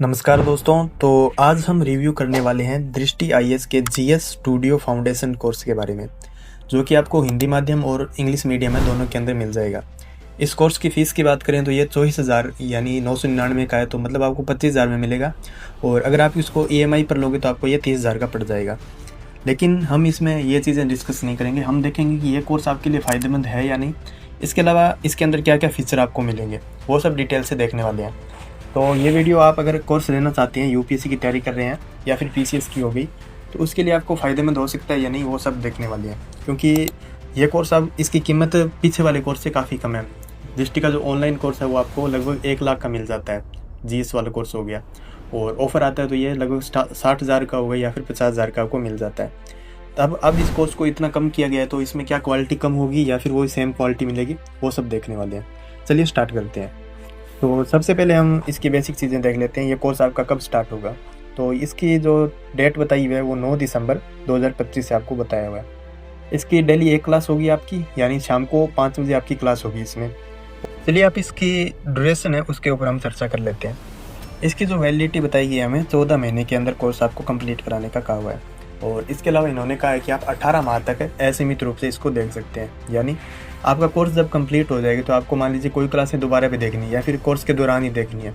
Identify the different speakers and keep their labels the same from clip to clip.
Speaker 1: नमस्कार दोस्तों। तो आज हम रिव्यू करने वाले हैं दृष्टि आईएएस के जीएस स्टूडियो फाउंडेशन कोर्स के बारे में, जो कि आपको हिंदी माध्यम और इंग्लिश मीडियम में दोनों के अंदर मिल जाएगा। इस कोर्स की फ़ीस की बात करें तो ये 24,000 यानी 999 का है, तो मतलब आपको 25,000 में मिलेगा। और अगर आप इसको ईएमआई पर लोगे तो आपको ये 30,000 का पड़ जाएगा। लेकिन हम इसमें ये चीज़ें डिस्कस नहीं करेंगे, हम देखेंगे कि ये कोर्स आपके लिए फ़ायदेमंद है या नहीं। इसके अलावा इसके अंदर क्या क्या फ़ीचर आपको मिलेंगे वो सब डिटेल से देखने वाले हैं। तो ये वीडियो आप अगर कोर्स लेना चाहते हैं, यूपीएससी की तैयारी कर रहे हैं या फिर पीसीएस की हो गई, तो उसके लिए आपको फ़ायदेमंद हो सकता है या नहीं वो सब देखने वाले हैं। क्योंकि ये कोर्स अब इसकी कीमत पीछे वाले कोर्स से काफ़ी कम है। दृष्टि का जो ऑनलाइन कोर्स है वो आपको लगभग 1 लाख का मिल जाता है, जीएस वाला कोर्स हो गया। और ऑफ़र आता है तो ये लगभग 60,000 का होगा या फिर 50,000 का आपको मिल जाता है। अब इस कोर्स को इतना कम किया गया है, तो इसमें क्या क्वालिटी कम होगी या फिर वही सेम क्वालिटी मिलेगी, वो सब देखने वाले हैं। चलिए स्टार्ट करते हैं। तो सबसे पहले हम इसकी बेसिक चीज़ें देख लेते हैं। ये कोर्स आपका कब स्टार्ट होगा। तो इसकी जो डेट बताई हुई है वो 9 दिसंबर 2025 से आपको बताया हुआ है। इसकी डेली एक क्लास होगी आपकी, यानी शाम को 5 बजे आपकी क्लास होगी इसमें। चलिए आप इसकी ड्यूरेशन है उसके ऊपर हम चर्चा कर लेते हैं। इसकी जो वैलिडिटी बताई गई है हमें 14 महीने के अंदर कोर्स आपको कंप्लीट कराने का कहा हुआ है। और इसके अलावा इन्होंने कहा है कि आप 18 माह तक असीमित रूप से इसको देख सकते हैं। यानी आपका कोर्स जब कंप्लीट हो जाएगी तो आपको मान लीजिए कोई क्लासें दोबारा भी देखनी है या फिर कोर्स के दौरान ही देखनी है,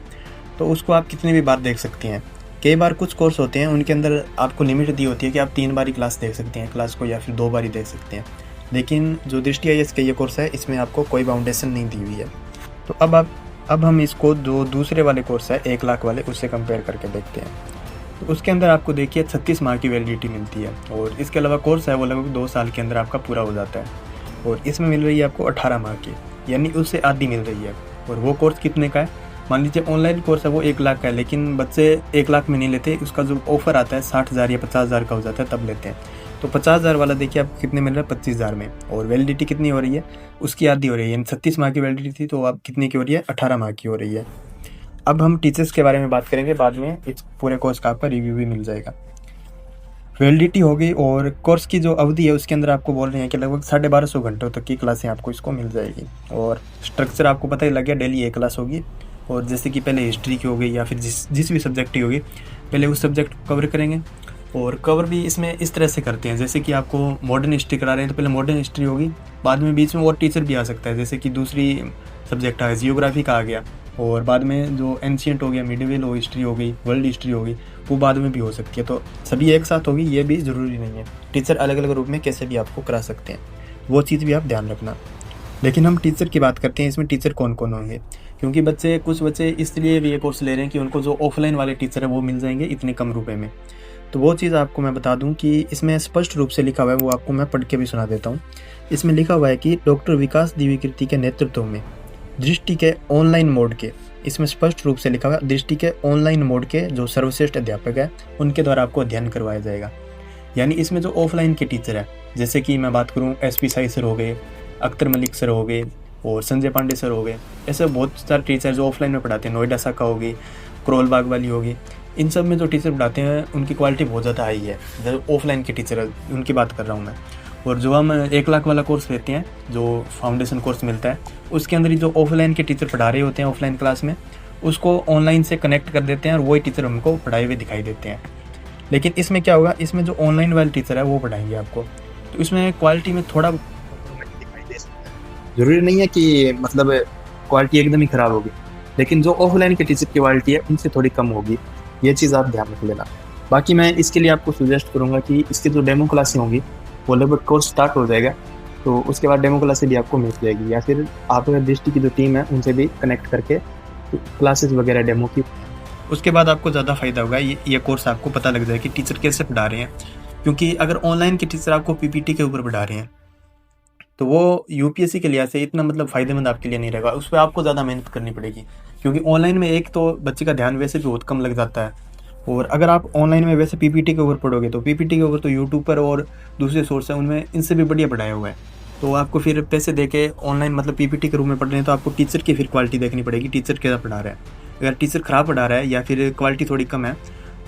Speaker 1: तो उसको आप कितनी भी बार देख सकते हैं। कई बार कुछ कोर्स होते हैं उनके अंदर आपको लिमिट दी होती है कि आप 3 बार ही क्लास देख सकते हैं क्लास को, या फिर 2 बार ही देख सकते हैं। लेकिन जो दृष्टि आईएएस का ये कोर्स है इसमें आपको कोई बाउंडेशन नहीं दी हुई है। तो अब हम इसको जो दूसरे वाले कोर्स है 1 लाख वाले, उससे कंपेयर करके देखते हैं। तो उसके अंदर आपको देखिए 36 माह की वैलिडिटी मिलती है। और इसके अलावा कोर्स है वो लगभग 2 साल के अंदर आपका पूरा हो जाता है। और इसमें मिल रही है आपको 18 माह की, यानी उससे आधी मिल रही है। और वो कोर्स कितने का है, मान लीजिए ऑनलाइन कोर्स है वो 1 लाख का है, लेकिन बच्चे 1 लाख में नहीं लेते, उसका जो ऑफर आता है 60,000 या 50,000 का हो जाता है तब लेते हैं। तो 50,000 वाला देखिए आपको कितने मिल रहा है, 25,000 में। और वैलिडिटी कितनी हो रही है, उसकी आधी हो रही है, यानी 36 माह की वैलिडिटी थी तो अब कितनी की हो रही है, 18 माह की हो रही है। अब हम टीचर्स के बारे में बात करेंगे, बाद में इस पूरे कोर्स का आपका रिव्यू भी मिल जाएगा। वैलिडिटी हो गई और कोर्स की जो अवधि है उसके अंदर आपको बोल रहे हैं कि लगभग 1250 घंटों तक की क्लासें आपको इसको मिल जाएगी। और स्ट्रक्चर आपको पता ही लग गया, डेली एक क्लास होगी। और जैसे कि पहले हिस्ट्री की हो गई या फिर जिस भी सब्जेक्ट की होगी, पहले उस सब्जेक्ट को कवर करेंगे। और कवर भी इसमें इस तरह से करते हैं, जैसे कि आपको मॉडर्न हिस्ट्री करा रहे हैं तो पहले मॉडर्न हिस्ट्री होगी, बाद में बीच में और टीचर भी आ सकता है, जैसे कि दूसरी सब्जेक्ट आ गया, जियोग्राफी का आ गया। और बाद में जो एंशियंट हो गया, मिडिवल हो हिस्ट्री हो गई, वर्ल्ड हिस्ट्री हो गई, वो बाद में भी हो सकती है। तो सभी एक साथ होगी ये भी ज़रूरी नहीं है, टीचर अलग अलग रूप में कैसे भी आपको करा सकते हैं, वो चीज़ भी आप ध्यान रखना। लेकिन हम टीचर की बात करते हैं, इसमें टीचर कौन कौन होंगे। क्योंकि कुछ बच्चे इसलिए भी ये कोर्स ले रहे हैं कि उनको जो ऑफलाइन वाले टीचर है वो मिल जाएंगे इतने कम रुपए में। तो वो चीज़ आपको मैं बता दूं कि इसमें स्पष्ट रूप से लिखा हुआ है, वो आपको मैं पढ़ के भी सुना देता हूँ। इसमें लिखा हुआ है कि डॉक्टर विकास दिव्यकीर्ति के नेतृत्व में दृष्टि के ऑनलाइन मोड के, इसमें स्पष्ट रूप से लिखा हुआ है दृष्टि के ऑनलाइन मोड के जो सर्वश्रेष्ठ अध्यापक है उनके द्वारा आपको अध्ययन करवाया जाएगा। यानी इसमें जो ऑफलाइन के टीचर है, जैसे कि मैं बात करूँ एसपी साई सर हो गए, अख्तर मलिक सर हो गए और संजय पांडे सर हो गए, ऐसे बहुत सारे टीचर जो ऑफलाइन में पढ़ाते हैं, नोएडा शाखा होगी, करोल बाग वाली होगी, इन सब में जो टीचर पढ़ाते हैं उनकी क्वालिटी बहुत ज़्यादा हाई है। जो ऑफलाइन के टीचर है उनकी बात कर रहा हूँ मैं। और जो हम 1 लाख वाला कोर्स लेते हैं, जो फाउंडेशन कोर्स मिलता है, उसके अंदर ही जो ऑफलाइन के टीचर पढ़ा रहे होते हैं ऑफलाइन क्लास में, उसको ऑनलाइन से कनेक्ट कर देते हैं और वही टीचर हमको पढ़ाए हुए दिखाई देते हैं। लेकिन इसमें क्या होगा, इसमें जो ऑनलाइन वाले टीचर है वो पढ़ाएंगे आपको, तो इसमें क्वालिटी में थोड़ा दिखाई दे सकता है। जरूरी नहीं है कि मतलब क्वालिटी एकदम ही खराब होगी, लेकिन जो ऑफलाइन के टीचर की क्वालिटी है उनसे थोड़ी कम होगी, ये चीज़ आप ध्यान रख लेना। बाकी मैं इसके लिए आपको सजेस्ट करूँगा कि इसकी जो डेमो क्लासें होंगी वो लगभग कोर्स स्टार्ट हो जाएगा, तो उसके बाद डेमो क्लासें भी आपको मिल जाएगी, या फिर आप दृष्टि की जो टीम है उनसे भी कनेक्ट करके क्लासेस वगैरह डेमो की, उसके बाद आपको ज़्यादा फायदा होगा। ये कोर्स आपको पता लग जाए कि टीचर कैसे पढ़ा रहे हैं। क्योंकि अगर ऑनलाइन के टीचर आपको पीपीटी के ऊपर पढ़ा रहे हैं तो वो यूपीएससी के लिहाज से इतना मतलब फ़ायदेमंद आपके लिए नहीं रहेगा, उस पर आपको ज़्यादा मेहनत करनी पड़ेगी। क्योंकि ऑनलाइन में एक तो बच्चे का ध्यान वैसे भी बहुत कम लग जाता है, और अगर आप ऑनलाइन में वैसे पीपीटी के ऊपर पढ़ोगे तो पीपीटी के ऊपर तो यूट्यूब पर और दूसरे सोर्स हैं उनमें इनसे भी बढ़िया पढ़ाया हुआ है। तो आपको फिर पैसे दे के ऑनलाइन मतलब पीपीटी के रूप में पढ़ रहे हैं, तो आपको टीचर की फिर क्वालिटी देखनी पड़ेगी, टीचर कैसा पढ़ा रहा है। अगर टीचर ख़राब पढ़ा रहा है या फिर क्वालिटी थोड़ी कम है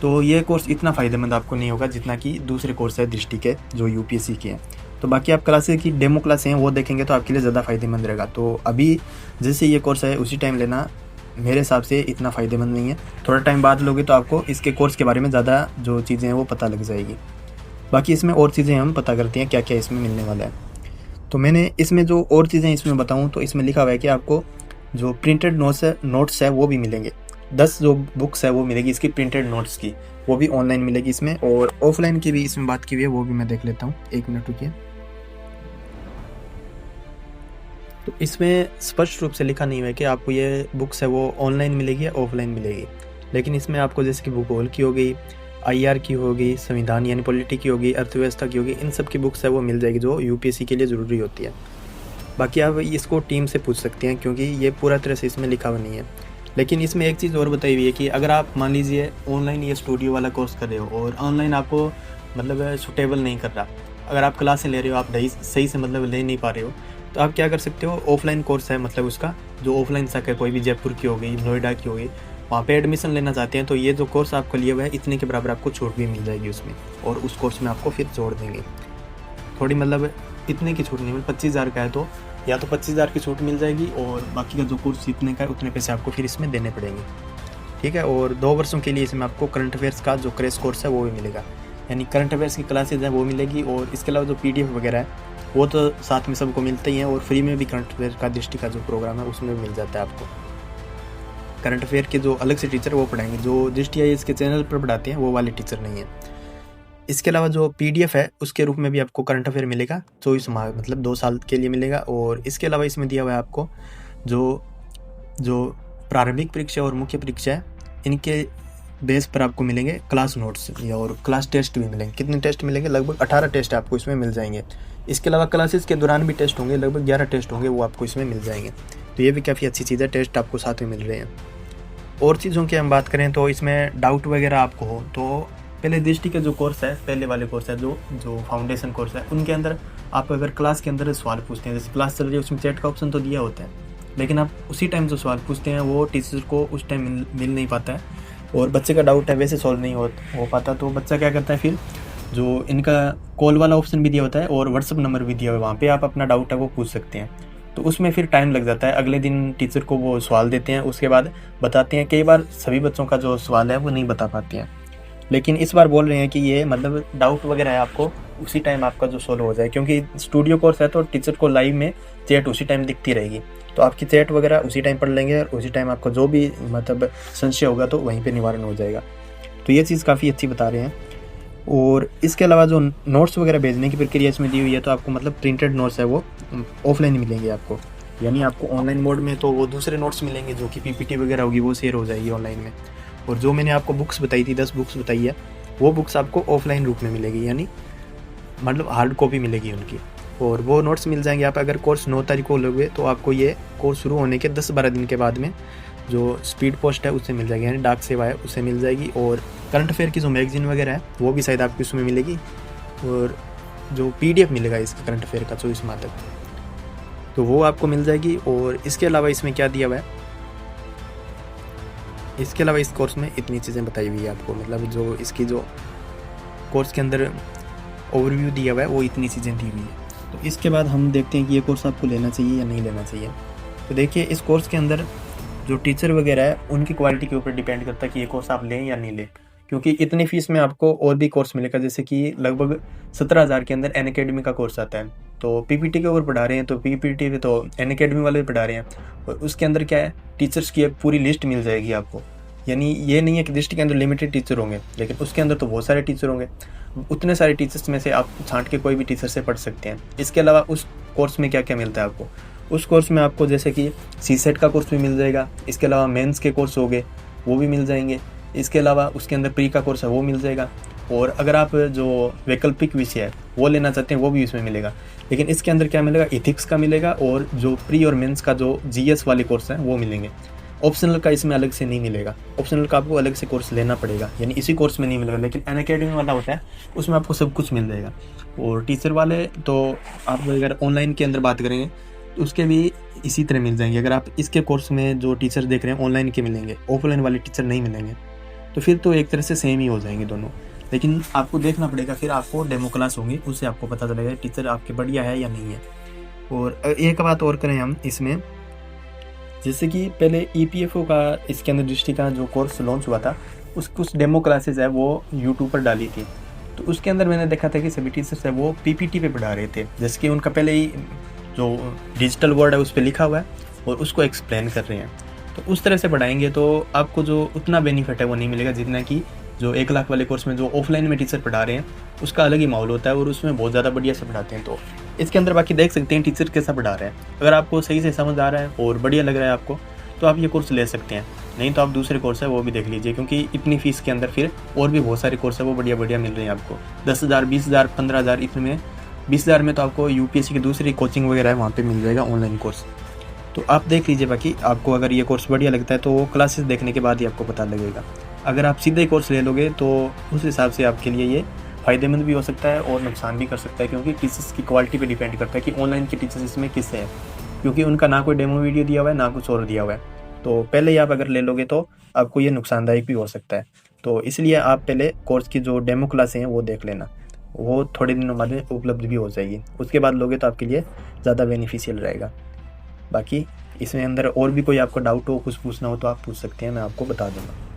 Speaker 1: तो ये कोर्स इतना फ़ायदेमंद आपको नहीं होगा जितना कि दूसरे कोर्स है दृष्टि के जो यूपीएससी के हैं। तो बाकी आप क्लासेस की डेमो क्लासें हैं वो देखेंगे तो आपके लिए ज़्यादा फ़ायदेमंद रहेगा। तो अभी जैसे ये कोर्स है उसी टाइम लेना, मेरे हिसाब से इतना फ़ायदेमंद नहीं है। थोड़ा टाइम बाद लोगे तो आपको इसके कोर्स के बारे में ज़्यादा जो चीज़ें हैं वो पता लग जाएगी। बाकी इसमें और चीज़ें हम पता करते हैं क्या क्या इसमें मिलने वाला है। तो मैंने इसमें जो और चीज़ें इसमें बताऊँ तो इसमें लिखा हुआ है कि आपको जो प्रिंटेड नोट्स है वो भी मिलेंगे। 10 जो बुक्स है वो मिलेगी इसकी प्रिंटेड नोट्स की, वो भी ऑनलाइन मिलेगी इसमें। और ऑफलाइन की भी इसमें बात की हुई है, वो भी मैं देख लेता हूँ, 1 मिनट रुकिए। तो इसमें स्पष्ट रूप से लिखा नहीं हुआ है कि आपको ये बुक्स है वो ऑनलाइन मिलेगी या ऑफलाइन मिलेगी, लेकिन इसमें आपको जैसे कि भूगोल की हो गई, IR की होगी, संविधान यानी पॉलिटी की होगी, अर्थव्यवस्था की होगी, इन सब की बुक्स है वो मिल जाएगी जो UPSC के लिए ज़रूरी होती है। बाकी आप इसको टीम से पूछ सकते हैं क्योंकि ये पूरा तरह से इसमें लिखा हुआ नहीं है। लेकिन इसमें एक चीज़ और बताई हुई है कि अगर आप मान लीजिए ऑनलाइन ये स्टूडियो वाला कोर्स कर रहे हो और ऑनलाइन आपको मतलब सूटेबल नहीं कर रहा, अगर आप क्लासें ले रहे हो आप सही से मतलब ले नहीं पा रहे हो, तो आप क्या कर सकते हो, ऑफलाइन कोर्स है मतलब उसका जो ऑफलाइन तक है, कोई भी जयपुर की हो गई, नोएडा की हो गई, वहाँ पे एडमिशन लेना चाहते हैं तो ये जो कोर्स आपको लिया हुआ है इतने के बराबर आपको छूट भी मिल जाएगी उसमें, और उस कोर्स में आपको फिर जोड़ देंगे थोड़ी, मतलब इतने की छूट नहीं मिल, 25,000 का है तो या तो 25,000 की छूट मिल जाएगी और बाकी का जो कोर्स इतने का है उतने पैसे आपको फिर इसमें देने पड़ेंगे, ठीक है। और 2 वर्षों के लिए इसमें आपको करंट अफेयर्स का जो क्रैश कोर्स है वो भी मिलेगा, यानी करंट अफेयर्स की क्लासेज है वो मिलेगी। और इसके अलावा जो PDF वगैरह है वो तो साथ में सबको मिलते ही हैं, और फ्री में भी करंट अफेयर का दृष्टि का जो प्रोग्राम है उसमें भी मिल जाता है आपको। करंट अफेयर के जो अलग से टीचर वो पढ़ाएंगे, जो दृष्टि IAS के चैनल पर पढ़ाते हैं वो वाले टीचर नहीं है। इसके अलावा जो PDF है उसके रूप में भी आपको करंट अफेयर मिलेगा 24 माह, मतलब 2 साल के लिए मिलेगा। और इसके अलावा इसमें दिया हुआ है आपको जो प्रारंभिक परीक्षा और मुख्य परीक्षा है इनके बेस पर आपको मिलेंगे क्लास नोट्स या और क्लास टेस्ट भी मिलेंगे। कितने टेस्ट मिलेंगे, लगभग 18 टेस्ट आपको इसमें मिल जाएंगे। इसके अलावा क्लासेस के दौरान भी टेस्ट होंगे, लगभग 11 टेस्ट होंगे, वो आपको इसमें मिल जाएंगे। तो ये भी काफ़ी अच्छी चीज़ है, टेस्ट आपको साथ में मिल रहे हैं। और चीज़ों की हम बात करें तो इसमें डाउट वगैरह आपको हो तो पहले दृष्टि के जो कोर्स है, पहले वाले कोर्स है जो फाउंडेशन कोर्स है, उनके अंदर आप अगर क्लास के अंदर सवाल पूछते हैं, जैसे क्लास चल रही है उसमें चैट का ऑप्शन तो दिया होता है, लेकिन आप उसी टाइम जो सवाल पूछते हैं वो टीचर को उस टाइम मिल नहीं पाता है, और बच्चे का डाउट है वैसे सॉल्व नहीं हो पाता। तो बच्चा क्या करता है, फिर जो इनका कॉल वाला ऑप्शन भी दिया होता है और व्हाट्सअप नंबर भी दिया हुआ है, वहाँ पे आप अपना डाउट है वो पूछ सकते हैं। तो उसमें फिर टाइम लग जाता है, अगले दिन टीचर को वो सवाल देते हैं, उसके बाद बताते हैं। कई बार सभी बच्चों का जो सवाल है वो नहीं बता पाते हैं, लेकिन इस बार बोल रहे हैं कि ये मतलब डाउट वगैरह है आपको उसी टाइम आपका जो सोल्व हो जाए, क्योंकि स्टूडियो कोर्स है तो टीचर को लाइव में चैट उसी टाइम दिखती रहेगी, तो आपकी चैट वगैरह उसी टाइम पढ़ लेंगे और उसी टाइम आपको जो भी मतलब संशय होगा तो वहीं पे निवारण हो जाएगा। तो ये चीज़ काफ़ी अच्छी बता रहे हैं। और इसके अलावा जो नोट्स वगैरह भेजने की प्रक्रिया इसमें दी हुई है, तो आपको मतलब प्रिंटेड नोट्स है वो ऑफलाइन मिलेंगे आपको, यानी आपको ऑनलाइन मोड में तो वो दूसरे नोट्स मिलेंगे जो कि PPT वगैरह होगी वो शेयर हो जाएगी ऑनलाइन में। और जो मैंने आपको बुक्स बताई थी, 10 बुक्स बताई है, वो बुक्स आपको ऑफलाइन रूप में मिलेगी, यानी मतलब हार्ड कॉपी मिलेगी उनकी, और वो नोट्स मिल जाएंगे। आप अगर कोर्स 9 तारीख को लोगे तो आपको ये कोर्स शुरू होने के 10-12 दिन के बाद में जो स्पीड पोस्ट है उससे मिल जाएगी, यानी डाक सेवा है उससे मिल जाएगी। और करंट अफेयर की जो मैगजीन वगैरह है वो भी शायद आपको उसमें मिलेगी, और जो PDF मिलेगा इसका करंट अफेयर का 24 माह तक, तो वो आपको मिल जाएगी। और इसके अलावा इसमें क्या दिया हुआ है, इसके अलावा इस कोर्स में इतनी चीज़ें बताई हुई है आपको, मतलब जो इसकी जो कोर्स के अंदर ओवरव्यू दिया हुआ है वो इतनी चीज़ें दी हुई है। तो इसके बाद हम देखते हैं कि ये कोर्स आपको लेना चाहिए या नहीं लेना चाहिए। तो देखिए, इस कोर्स के अंदर जो टीचर वगैरह है उनकी क्वालिटी के ऊपर डिपेंड करता है कि ये कोर्स आप लें या नहीं लें, क्योंकि इतनी फीस में आपको और भी कोर्स मिलेगा, जैसे कि लगभग 17,000 के अंदर अनअकैडमी का कोर्स आता है। तो PPT के ऊपर पढ़ा रहे हैं, तो PPT पे तो अनअकैडमी वाले भी पढ़ा रहे हैं, और उसके अंदर क्या है, टीचर्स की एक पूरी लिस्ट मिल जाएगी आपको। यानी ये नहीं है कि दृष्टि के अंदर लिमिटेड टीचर होंगे, लेकिन उसके अंदर तो बहुत सारे टीचर होंगे। उतने सारे टीचर्स में से आप छांट के कोई भी टीचर से पढ़ सकते हैं। इसके अलावा उस कोर्स में क्या क्या मिलता है आपको, उस कोर्स में आपको जैसे कि CSET का कोर्स भी मिल जाएगा, इसके अलावा मेंस के कोर्स हो गए वो भी मिल जाएंगे, इसके अलावा उसके अंदर प्री का कोर्स है वो मिल जाएगा, और अगर आप जो वैकल्पिक विषय है वो लेना चाहते हैं वो भी इसमें मिलेगा। लेकिन इसके अंदर क्या मिलेगा, इथिक्स का मिलेगा, और जो प्री और मेंस का जो GS वाले कोर्स हैं वो मिलेंगे। ऑप्शनल का इसमें अलग से नहीं मिलेगा, ऑप्शनल का आपको अलग से कोर्स लेना पड़ेगा, यानी इसी कोर्स में नहीं मिलेगा। लेकिन अनअकैडमी वाला होता है उसमें आपको सब कुछ मिल जाएगा। और टीचर वाले तो आप अगर ऑनलाइन के अंदर बात करेंगे तो उसके भी इसी तरह मिल जाएंगे। अगर आप इसके कोर्स में जो टीचर देख रहे हैं ऑनलाइन के मिलेंगे, ऑफलाइन वाले टीचर नहीं मिलेंगे, तो फिर तो एक तरह से सेम ही हो जाएंगे दोनों। लेकिन आपको देखना पड़ेगा, फिर आपको डेमो क्लास होंगी, उससे आपको पता चलेगा टीचर आपके बढ़िया है या नहीं है। और एक बात और करें हम इसमें, जैसे कि पहले EPFO का इसके अंदर दृष्टि का जो कोर्स लॉन्च हुआ था, उस कुछ डेमो क्लासेस है वो यूट्यूब पर डाली थी। तो उसके अंदर मैंने देखा था कि सभी टीचर्स है वो PPT पे पढ़ा रहे थे, जैसे कि उनका पहले ही जो डिजिटल वर्ड है उस पर लिखा हुआ है और उसको एक्सप्लेन कर रहे हैं। तो उस तरह से पढ़ाएंगे तो आपको जो उतना बेनिफिट है वो नहीं मिलेगा जितना कि जो 1 लाख वाले कोर्स में जो ऑफलाइन में टीचर पढ़ा रहे हैं उसका अलग ही माहौल होता है और उसमें बहुत ज़्यादा बढ़िया से पढ़ाते हैं। तो इसके अंदर बाकी देख सकते हैं टीचर कैसा पढ़ा रहे हैं। अगर आपको सही से समझ आ रहा है और बढ़िया लग रहा है आपको, तो आप ये कोर्स ले सकते हैं, नहीं तो आप दूसरे कोर्स है वो भी देख लीजिए, क्योंकि इतनी फीस के अंदर फिर और भी बहुत सारे कोर्स है वो बढ़िया बढ़िया मिल रहे हैं आपको। 10,000, 20,000, 15,000, इतने में 20,000 में तो आपको UPSC की दूसरी कोचिंग वगैरह है वहाँ पे मिल जाएगा ऑनलाइन कोर्स। तो आप देख लीजिए, बाकी आपको अगर ये कोर्स बढ़िया लगता है तो वो क्लासेस देखने के बाद ही आपको पता लगेगा। अगर आप सीधे कोर्स ले लोगे तो उस हिसाब से आपके लिए ये फ़ायदेमंद भी हो सकता है और नुकसान भी कर सकता है, क्योंकि टीचर्स की क्वालिटी पे डिपेंड करता है कि ऑनलाइन के टीचर्स इसमें किससे हैं, क्योंकि उनका ना कोई डेमो वीडियो दिया हुआ है ना कुछ और दिया हुआ है। तो पहले ही आप अगर ले लोगे तो आपको ये नुकसानदायक भी हो सकता है। तो इसलिए आप पहले कोर्स की जो डेमो क्लासें हैं वो देख लेना, वो थोड़े दिनों बाद में उपलब्ध भी हो जाएगी, उसके बाद लोगे तो आपके लिए ज़्यादा बेनिफिशियल रहेगा। बाकी इसमें अंदर और भी कोई आपको डाउट हो, कुछ पूछना हो तो आप पूछ सकते हैं, मैं आपको बता दूँगा।